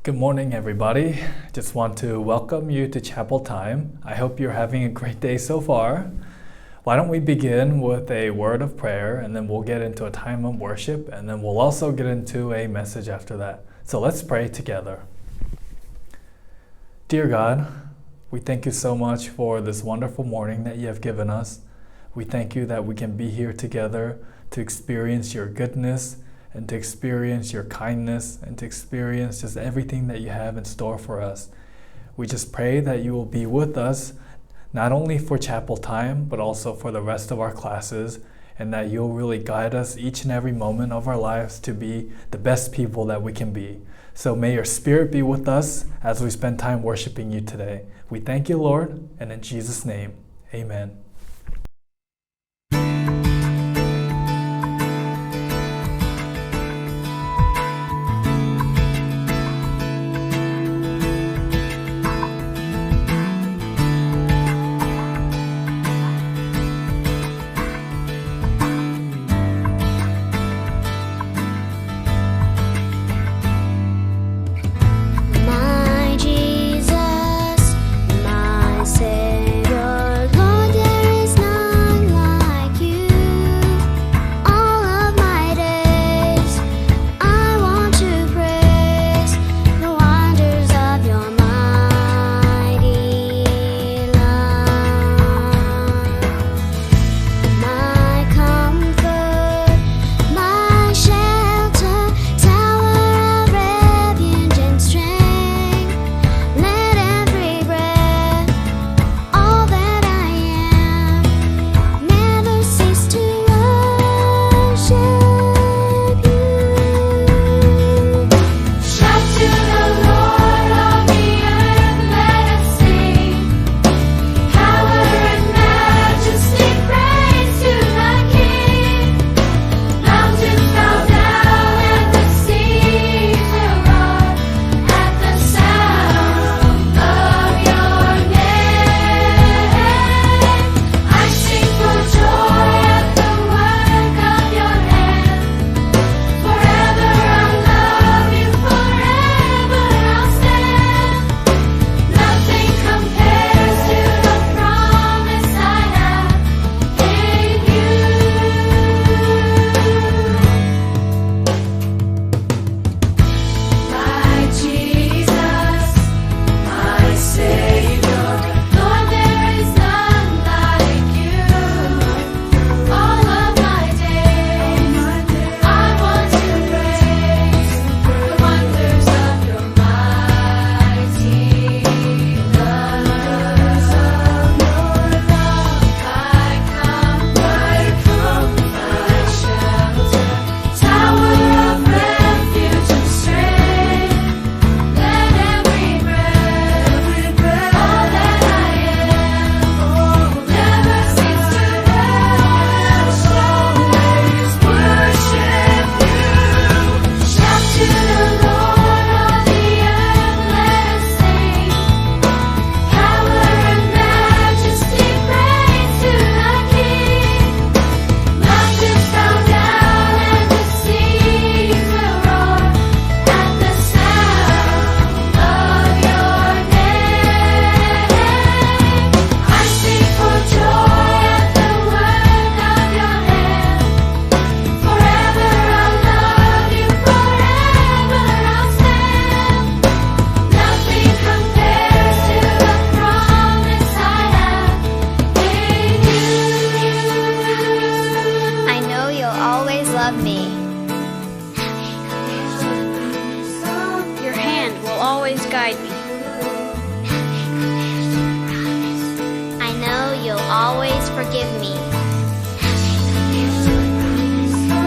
Good morning, everybody. Just want to welcome you to Chapel Time. I hope you're having a great day so far. Why don't we begin with a word of prayer, and then we'll get into a time of worship, and then we'll also get into a message after that. So let's pray together. Dear God, we thank you so much for this wonderful morning that you have given us. We thank you that we can be here together to experience your goodness, and to experience your kindness, and to experience just everything that you have in store for us. We just pray that you will be with us, not only for chapel time, but also for the rest of our classes, and that you'll really guide us each and every moment of our lives to be the best people that we can be. So may your Spirit be with us as we spend time worshiping you today. We thank you, Lord, and in Jesus' name, amen.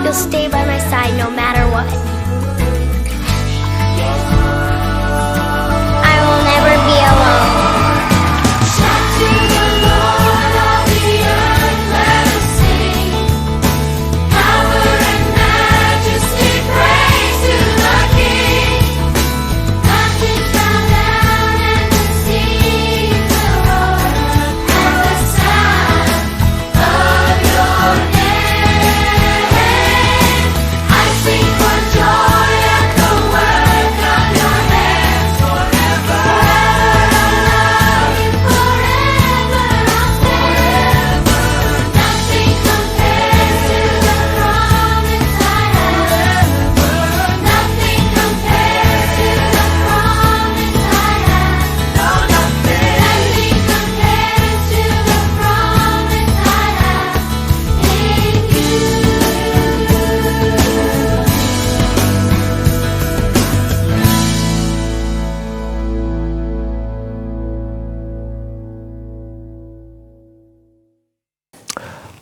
You'll stay by my side no matter what. I will never be alone. Joy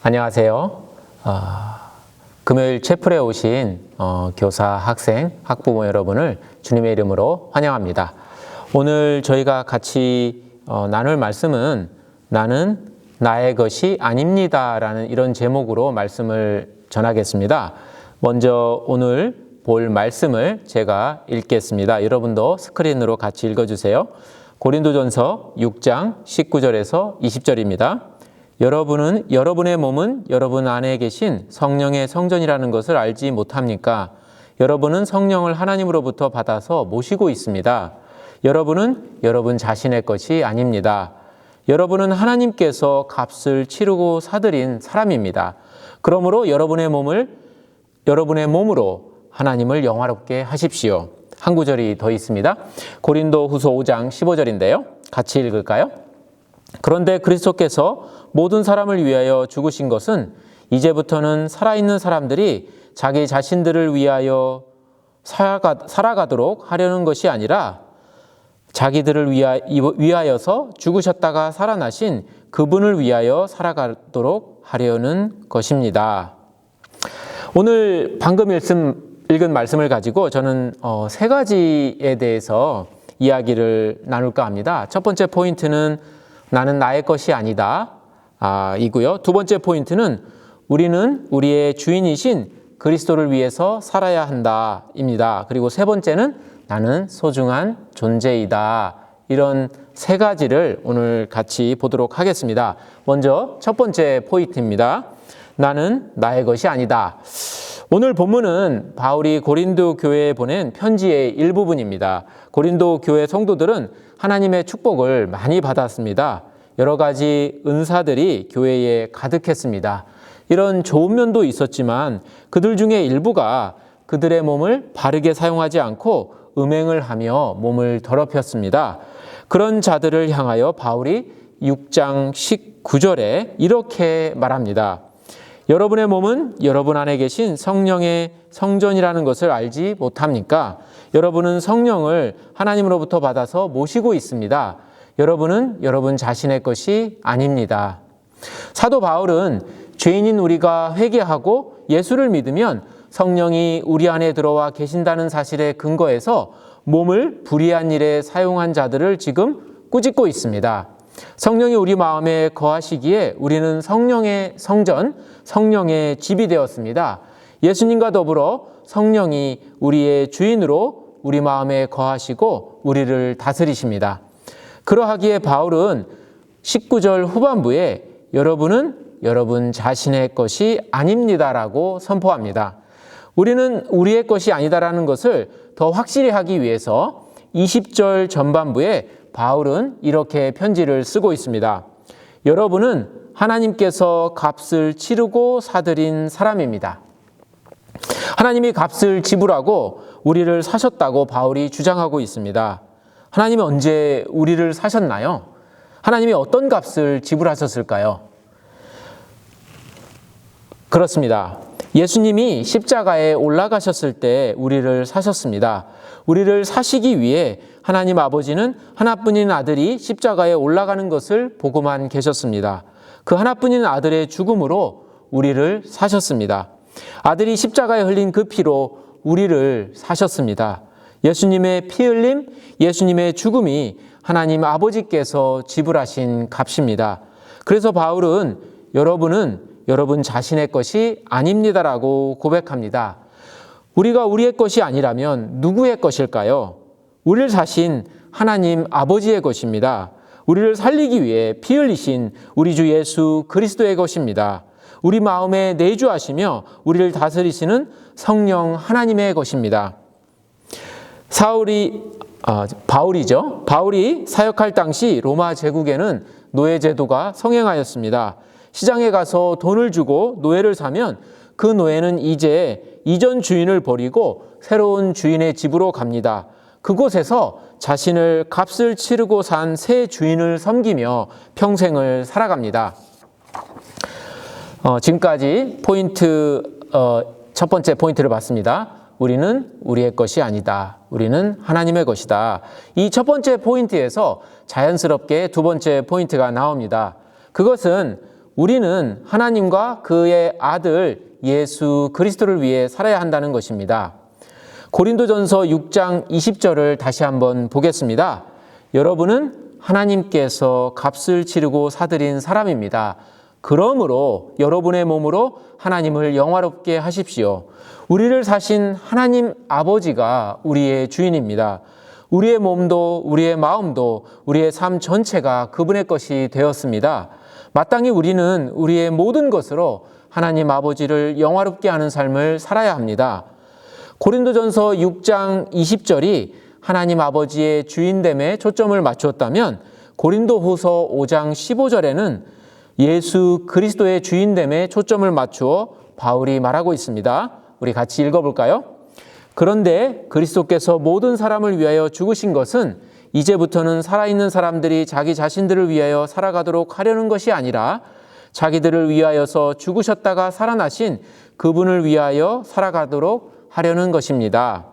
안녕하세요. 금요일 채플에 오신 교사, 학생, 학부모 여러분을 주님의 이름으로 환영합니다. 오늘 저희가 같이 나눌 말씀은 나는 나의 것이 아닙니다 라는 이런 제목으로 말씀을 전하겠습니다. 먼저 오늘 볼 말씀을 제가 읽겠습니다. 여러분도 스크린으로 같이 읽어주세요. 고린도전서 6장 19절에서 20절입니다. 여러분은 여러분의 몸은 여러분 안에 계신 성령의 성전이라는 것을 알지 못합니까? 여러분은 성령을 하나님으로부터 받아서 모시고 있습니다. 여러분은 여러분 자신의 것이 아닙니다. 여러분은 하나님께서 값을 치르고 사들인 사람입니다. 그러므로 여러분의 몸으로 하나님을 영화롭게 하십시오. 한 구절이 더 있습니다. 고린도후서 5장 15절인데요. 같이 읽을까요? 그런데 그리스도께서 모든 사람을 위하여 죽으신 것은 이제부터는 살아있는 사람들이 자기 자신들을 위하여 살아가도록 하려는 것이 아니라 자기들을 위하여서 죽으셨다가 살아나신 그분을 위하여 살아가도록 하려는 것입니다. 오늘 방금 읽은 말씀을 가지고 저는 세 가지에 대해서 이야기를 나눌까 합니다. 첫 번째 포인트는 나는 나의 것이 아니다 이고요. 두 번째 포인트는 우리는 우리의 주인이신 그리스도를 위해서 살아야 한다 입니다. 그리고 세 번째는 나는 소중한 존재이다. 이런 세 가지를 오늘 같이 보도록 하겠습니다. 먼저 첫 번째 포인트입니다. 나는 나의 것이 아니다. 오늘 본문은 바울이 고린도 교회에 보낸 편지의 일부분입니다. 고린도 교회 성도들은 하나님의 축복을 많이 받았습니다. 여러 가지 은사들이 교회에 가득했습니다. 이런 좋은 면도 있었지만 그들 중에 일부가 그들의 몸을 바르게 사용하지 않고 음행을 하며 몸을 더럽혔습니다. 그런 자들을 향하여 바울이 6장 19절에 이렇게 말합니다. 여러분의 몸은 여러분 안에 계신 성령의 성전이라는 것을 알지 못합니까? 여러분은 성령을 하나님으로부터 받아서 모시고 있습니다. 여러분은 여러분 자신의 것이 아닙니다. 사도 바울은 죄인인 우리가 회개하고 예수를 믿으면 성령이 우리 안에 들어와 계신다는 사실에 근거해서 몸을 불의한 일에 사용한 자들을 지금 꾸짖고 있습니다. 성령이 우리 마음에 거하시기에 우리는 성령의 성전, 성령의 집이 되었습니다. 예수님과 더불어 성령이 우리의 주인으로 우리 마음에 거하시고 우리를 다스리십니다. 그러하기에 바울은 19절 후반부에 여러분은 여러분 자신의 것이 아닙니다라고 선포합니다. 우리는 우리의 것이 아니다라는 것을 더 확실히 하기 위해서 20절 전반부에 바울은 이렇게 편지를 쓰고 있습니다. 여러분은 하나님께서 값을 치르고 사들인 사람입니다. 하나님이 값을 지불하고 우리를 사셨다고 바울이 주장하고 있습니다. 하나님이 언제 우리를 사셨나요? 하나님이 어떤 값을 지불하셨을까요? 그렇습니다. 예수님이 십자가에 올라가셨을 때 우리를 사셨습니다. 우리를 사시기 위해 하나님 아버지는 하나뿐인 아들이 십자가에 올라가는 것을 보고만 계셨습니다. 그 하나뿐인 아들의 죽음으로 우리를 사셨습니다. 아들이 십자가에 흘린 그 피로 우리를 사셨습니다. 예수님의 피 흘림, 예수님의 죽음이 하나님 아버지께서 지불하신 값입니다. 그래서 바울은 여러분은 여러분 자신의 것이 아닙니다라고 고백합니다. 우리가 우리의 것이 아니라면 누구의 것일까요? 우리를 사신 하나님 아버지의 것입니다. 우리를 살리기 위해 피 흘리신 우리 주 예수 그리스도의 것입니다. 우리 마음에 내주하시며 우리를 다스리시는 성령 하나님의 것입니다. 바울이 사역할 당시 로마 제국에는 노예제도가 성행하였습니다. 시장에 가서 돈을 주고 노예를 사면 그 노예는 이제 이전 주인을 버리고 새로운 주인의 집으로 갑니다. 그곳에서 자신을 값을 치르고 산 새 주인을 섬기며 평생을 살아갑니다. 지금까지 첫 번째 포인트를 봤습니다. 우리는 우리의 것이 아니다. 우리는 하나님의 것이다. 이 첫 번째 포인트에서 자연스럽게 두 번째 포인트가 나옵니다. 그것은 우리는 하나님과 그의 아들 예수 그리스도를 위해 살아야 한다는 것입니다. 고린도전서 6장 20절을 다시 한번 보겠습니다. 여러분은 하나님께서 값을 치르고 사들인 사람입니다. 그러므로 여러분의 몸으로 하나님을 영화롭게 하십시오. 우리를 사신 하나님 아버지가 우리의 주인입니다. 우리의 몸도 우리의 마음도 우리의 삶 전체가 그분의 것이 되었습니다. 마땅히 우리는 우리의 모든 것으로 하나님 아버지를 영화롭게 하는 삶을 살아야 합니다. 고린도전서 6장 20절이 하나님 아버지의 주인됨에 초점을 맞추었다면 고린도후서 5장 15절에는 예수 그리스도의 주인됨에 초점을 맞추어 바울이 말하고 있습니다. 우리 같이 읽어볼까요? 그런데 그리스도께서 모든 사람을 위하여 죽으신 것은 이제부터는 살아있는 사람들이 자기 자신들을 위하여 살아가도록 하려는 것이 아니라 자기들을 위하여서 죽으셨다가 살아나신 그분을 위하여 살아가도록 하려는 것입니다.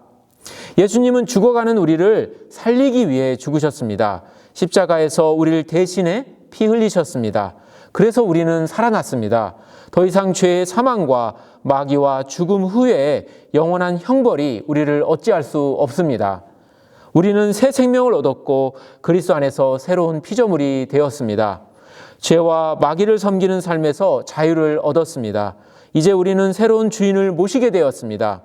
예수님은 죽어가는 우리를 살리기 위해 죽으셨습니다. 십자가에서 우리를 대신해 피 흘리셨습니다. 그래서 우리는 살아났습니다. 더 이상 죄의 사망과 마귀와 죽음 후에 영원한 형벌이 우리를 어찌할 수 없습니다. 우리는 새 생명을 얻었고 그리스도 안에서 새로운 피조물이 되었습니다. 죄와 마귀를 섬기는 삶에서 자유를 얻었습니다. 이제 우리는 새로운 주인을 모시게 되었습니다.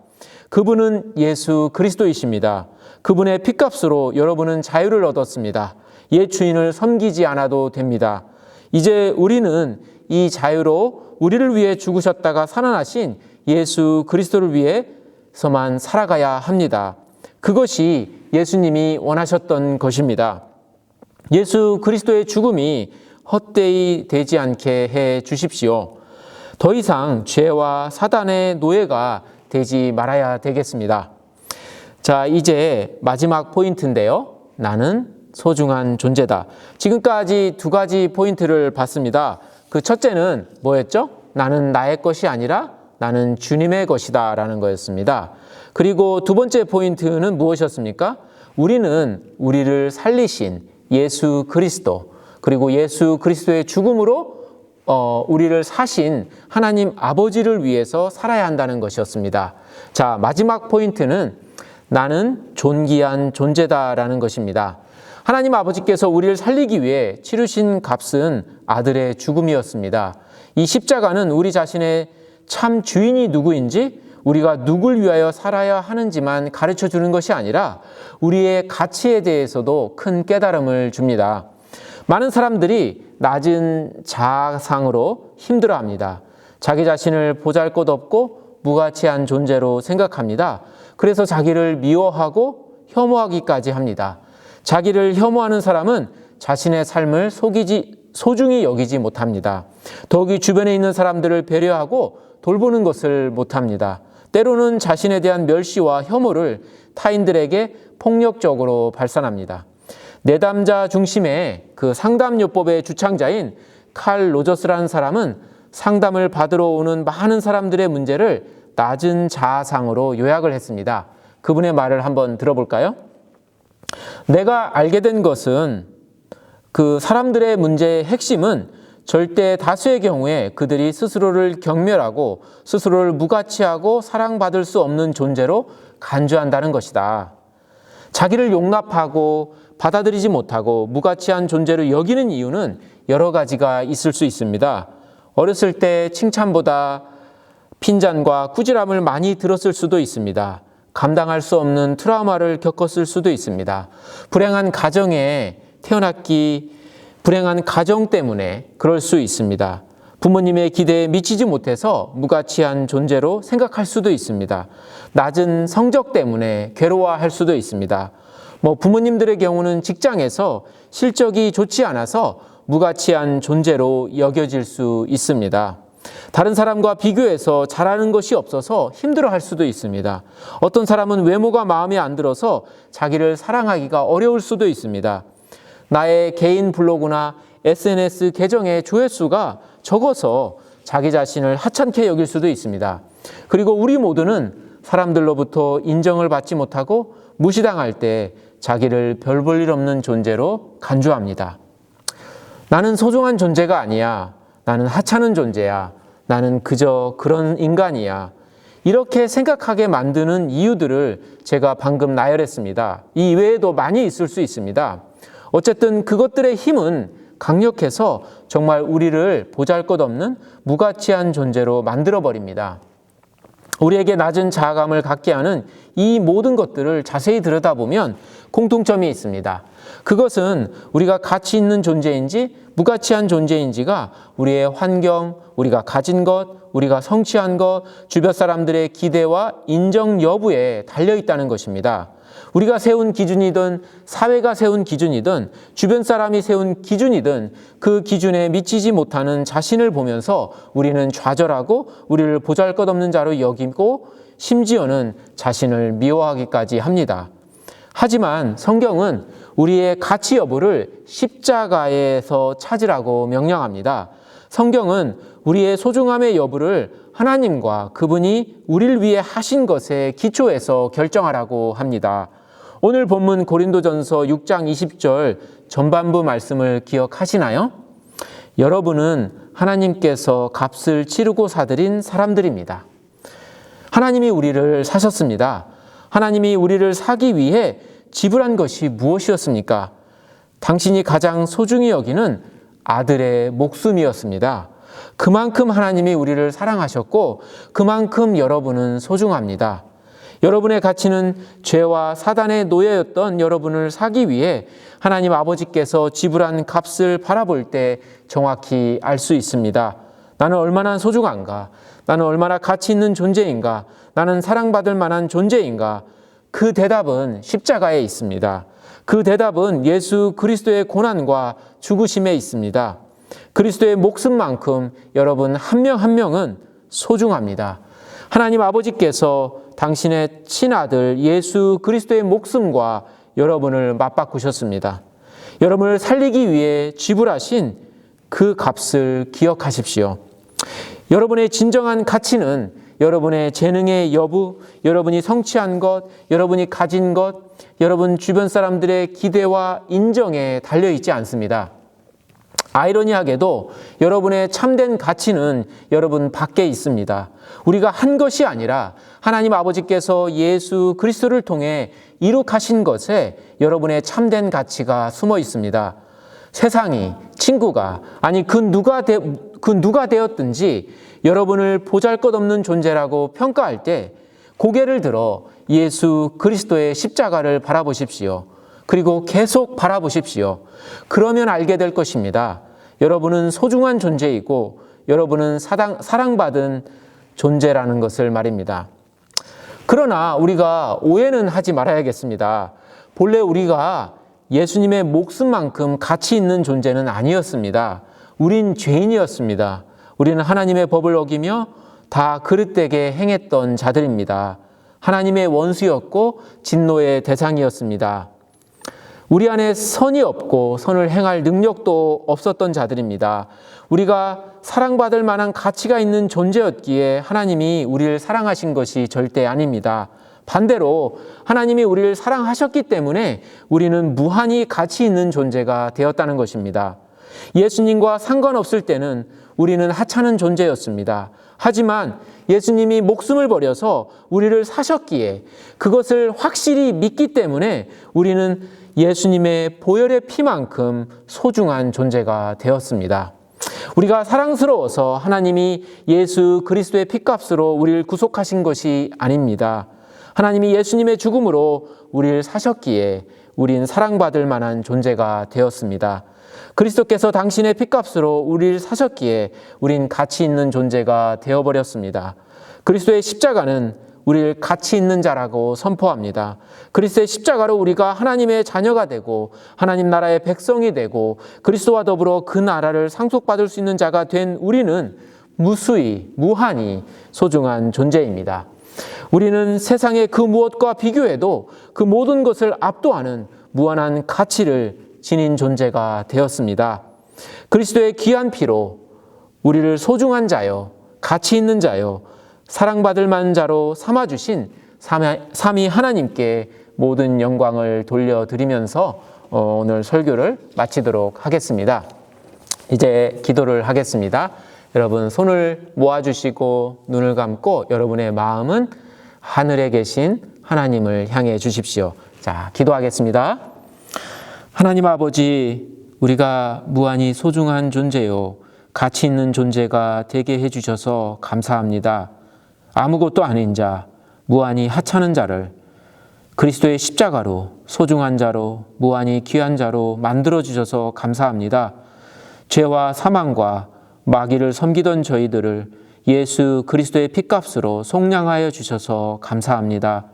그분은 예수 그리스도이십니다. 그분의 핏값으로 여러분은 자유를 얻었습니다. 옛 주인을 섬기지 않아도 됩니다. 이제 우리는 이 자유로 우리를 위해 죽으셨다가 살아나신 예수 그리스도를 위해서만 살아가야 합니다. 그것이 예수님이 원하셨던 것입니다. 예수 그리스도의 죽음이 헛되이 되지 않게 해 주십시오. 더 이상 죄와 사단의 노예가 되지 말아야 되겠습니다. 자, 이제 마지막 포인트인데요. 나는 소중한 존재다. 지금까지 두 가지 포인트를 봤습니다. 그 첫째는 뭐였죠? 나는 나의 것이 아니라 나는 주님의 것이다 라는 거였습니다. 그리고 두 번째 포인트는 무엇이었습니까? 우리는 우리를 살리신 예수 그리스도, 그리고 예수 그리스도의 죽음으로 우리를 사신 하나님 아버지를 위해서 살아야 한다는 것이었습니다. 자, 마지막 포인트는 나는 존귀한 존재다라는 것입니다. 하나님 아버지께서 우리를 살리기 위해 치르신 값은 아들의 죽음이었습니다. 이 십자가는 우리 자신의 참 주인이 누구인지, 우리가 누굴 위하여 살아야 하는지만 가르쳐 주는 것이 아니라 우리의 가치에 대해서도 큰 깨달음을 줍니다. 많은 사람들이 낮은 자아상으로 힘들어합니다. 자기 자신을 보잘것없고 무가치한 존재로 생각합니다. 그래서 자기를 미워하고 혐오하기까지 합니다. 자기를 혐오하는 사람은 자신의 삶을 소중히 여기지 못합니다. 더욱이 주변에 있는 사람들을 배려하고 돌보는 것을 못합니다. 때로는 자신에 대한 멸시와 혐오를 타인들에게 폭력적으로 발산합니다. 내담자 중심의 그 상담요법의 주창자인 칼 로저스라는 사람은 상담을 받으러 오는 많은 사람들의 문제를 낮은 자아상으로 요약을 했습니다. 그분의 말을 한번 들어볼까요? 내가 알게 된 것은 그 사람들의 문제의 핵심은 절대 다수의 경우에 그들이 스스로를 경멸하고 스스로를 무가치하고 사랑받을 수 없는 존재로 간주한다는 것이다. 자기를 용납하고 받아들이지 못하고 무가치한 존재로 여기는 이유는 여러 가지가 있을 수 있습니다. 어렸을 때 칭찬보다 핀잔과 꾸지람을 많이 들었을 수도 있습니다. 감당할 수 없는 트라우마를 겪었을 수도 있습니다. 불행한 가정에 태어났기, 불행한 가정 때문에 그럴 수 있습니다. 부모님의 기대에 미치지 못해서 무가치한 존재로 생각할 수도 있습니다. 낮은 성적 때문에 괴로워할 수도 있습니다. 부모님들의 경우는 직장에서 실적이 좋지 않아서 무가치한 존재로 여겨질 수 있습니다. 다른 사람과 비교해서 잘하는 것이 없어서 힘들어할 수도 있습니다. 어떤 사람은 외모가 마음에 안 들어서 자기를 사랑하기가 어려울 수도 있습니다. 나의 개인 블로그나 SNS 계정의 조회수가 적어서 자기 자신을 하찮게 여길 수도 있습니다. 그리고 우리 모두는 사람들로부터 인정을 받지 못하고 무시당할 때 자기를 별 볼 일 없는 존재로 간주합니다. 나는 소중한 존재가 아니야. 나는 하찮은 존재야. 나는 그저 그런 인간이야. 이렇게 생각하게 만드는 이유들을 제가 방금 나열했습니다. 이 외에도 많이 있을 수 있습니다. 어쨌든 그것들의 힘은 강력해서 정말 우리를 보잘것없는 무가치한 존재로 만들어버립니다. 우리에게 낮은 자아감을 갖게 하는 이 모든 것들을 자세히 들여다보면 공통점이 있습니다. 그것은 우리가 가치 있는 존재인지 무가치한 존재인지가 우리의 환경, 우리가 가진 것, 우리가 성취한 것, 주변 사람들의 기대와 인정 여부에 달려있다는 것입니다. 우리가 세운 기준이든 사회가 세운 기준이든 주변 사람이 세운 기준이든 그 기준에 미치지 못하는 자신을 보면서 우리는 좌절하고 우리를 보잘것없는 자로 여기고 심지어는 자신을 미워하기까지 합니다. 하지만 성경은 우리의 가치 여부를 십자가에서 찾으라고 명령합니다. 성경은 우리의 소중함의 여부를 하나님과 그분이 우리를 위해 하신 것에 기초해서 결정하라고 합니다. 오늘 본문 고린도전서 6장 20절 전반부 말씀을 기억하시나요? 여러분은 하나님께서 값을 치르고 사들인 사람들입니다. 하나님이 우리를 사셨습니다. 하나님이 우리를 사기 위해 지불한 것이 무엇이었습니까? 당신이 가장 소중히 여기는 아들의 목숨이었습니다. 그만큼 하나님이 우리를 사랑하셨고 그만큼 여러분은 소중합니다. 여러분의 가치는 죄와 사단의 노예였던 여러분을 사기 위해 하나님 아버지께서 지불한 값을 바라볼 때 정확히 알 수 있습니다. 나는 얼마나 소중한가? 나는 얼마나 가치 있는 존재인가? 나는 사랑받을 만한 존재인가? 그 대답은 십자가에 있습니다. 그 대답은 예수 그리스도의 고난과 죽으심에 있습니다. 그리스도의 목숨만큼 여러분 한 명 한 명은 소중합니다. 하나님 아버지께서 당신의 친아들 예수 그리스도의 목숨과 여러분을 맞바꾸셨습니다. 여러분을 살리기 위해 지불하신 그 값을 기억하십시오. 여러분의 진정한 가치는 여러분의 재능의 여부, 여러분이 성취한 것, 여러분이 가진 것, 여러분 주변 사람들의 기대와 인정에 달려있지 않습니다. 아이러니하게도 여러분의 참된 가치는 여러분 밖에 있습니다. 우리가 한 것이 아니라 하나님 아버지께서 예수 그리스도를 통해 이룩하신 것에 여러분의 참된 가치가 숨어 있습니다. 세상이, 친구가, 아니 그 누가 되었든지 여러분을 보잘것없는 존재라고 평가할 때 고개를 들어 예수 그리스도의 십자가를 바라보십시오. 그리고 계속 바라보십시오. 그러면 알게 될 것입니다. 여러분은 소중한 존재이고 여러분은 사랑받은 존재라는 것을 말입니다. 그러나 우리가 오해는 하지 말아야겠습니다. 본래 우리가 예수님의 목숨만큼 가치 있는 존재는 아니었습니다. 우린 죄인이었습니다. 우리는 하나님의 법을 어기며 다 그릇되게 행했던 자들입니다. 하나님의 원수였고 진노의 대상이었습니다. 우리 안에 선이 없고 선을 행할 능력도 없었던 자들입니다. 우리가 사랑받을 만한 가치가 있는 존재였기에 하나님이 우리를 사랑하신 것이 절대 아닙니다. 반대로 하나님이 우리를 사랑하셨기 때문에 우리는 무한히 가치 있는 존재가 되었다는 것입니다. 예수님과 상관없을 때는 우리는 하찮은 존재였습니다. 하지만 예수님이 목숨을 버려서 우리를 사셨기에 그것을 확실히 믿기 때문에 우리는 예수님의 보혈의 피만큼 소중한 존재가 되었습니다. 우리가 사랑스러워서 하나님이 예수 그리스도의 피값으로 우리를 구속하신 것이 아닙니다. 하나님이 예수님의 죽음으로 우리를 사셨기에 우린 사랑받을 만한 존재가 되었습니다. 그리스도께서 당신의 피값으로 우리를 사셨기에 우린 가치 있는 존재가 되어버렸습니다. 그리스도의 십자가는 우리를 가치 있는 자라고 선포합니다. 그리스도의 십자가로 우리가 하나님의 자녀가 되고 하나님 나라의 백성이 되고 그리스도와 더불어 그 나라를 상속받을 수 있는 자가 된 우리는 무한히 소중한 존재입니다. 우리는 세상의 그 무엇과 비교해도 그 모든 것을 압도하는 무한한 가치를 지닌 존재가 되었습니다. 그리스도의 귀한 피로 우리를 소중한 자요, 가치 있는 자요, 사랑받을 만한 자로 삼아주신 삼위 하나님께 모든 영광을 돌려드리면서 오늘 설교를 마치도록 하겠습니다. 이제 기도를 하겠습니다. 여러분 손을 모아주시고 눈을 감고 여러분의 마음은 하늘에 계신 하나님을 향해 주십시오. 자, 기도하겠습니다. 하나님 아버지, 우리가 무한히 소중한 존재요, 가치 있는 존재가 되게 해주셔서 감사합니다. 아무것도 아닌 자, 무한히 하찮은 자를 그리스도의 십자가로 소중한 자로, 무한히 귀한 자로 만들어주셔서 감사합니다. 죄와 사망과 마귀를 섬기던 저희들을 예수 그리스도의 핏값으로 속량하여 주셔서 감사합니다.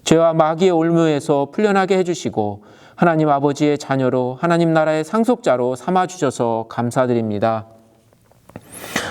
죄와 마귀의 올무에서 풀려나게 해주시고 하나님 아버지의 자녀로 하나님 나라의 상속자로 삼아주셔서 감사드립니다.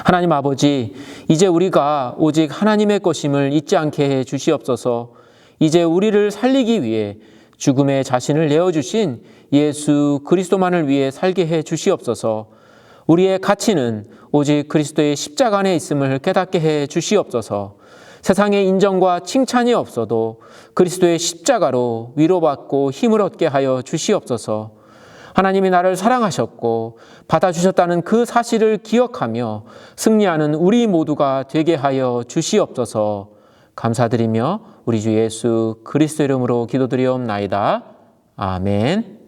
하나님 아버지, 이제 우리가 오직 하나님의 것임을 잊지 않게 해 주시옵소서. 이제 우리를 살리기 위해 죽음의 자신을 내어주신 예수 그리스도만을 위해 살게 해 주시옵소서. 우리의 가치는 오직 그리스도의 십자가 안에 있음을 깨닫게 해 주시옵소서. 세상의 인정과 칭찬이 없어도 그리스도의 십자가로 위로받고 힘을 얻게 하여 주시옵소서. 하나님이 나를 사랑하셨고 받아주셨다는 그 사실을 기억하며 승리하는 우리 모두가 되게 하여 주시옵소서. 감사드리며 우리 주 예수 그리스도 이름으로 기도드리옵나이다. 아멘.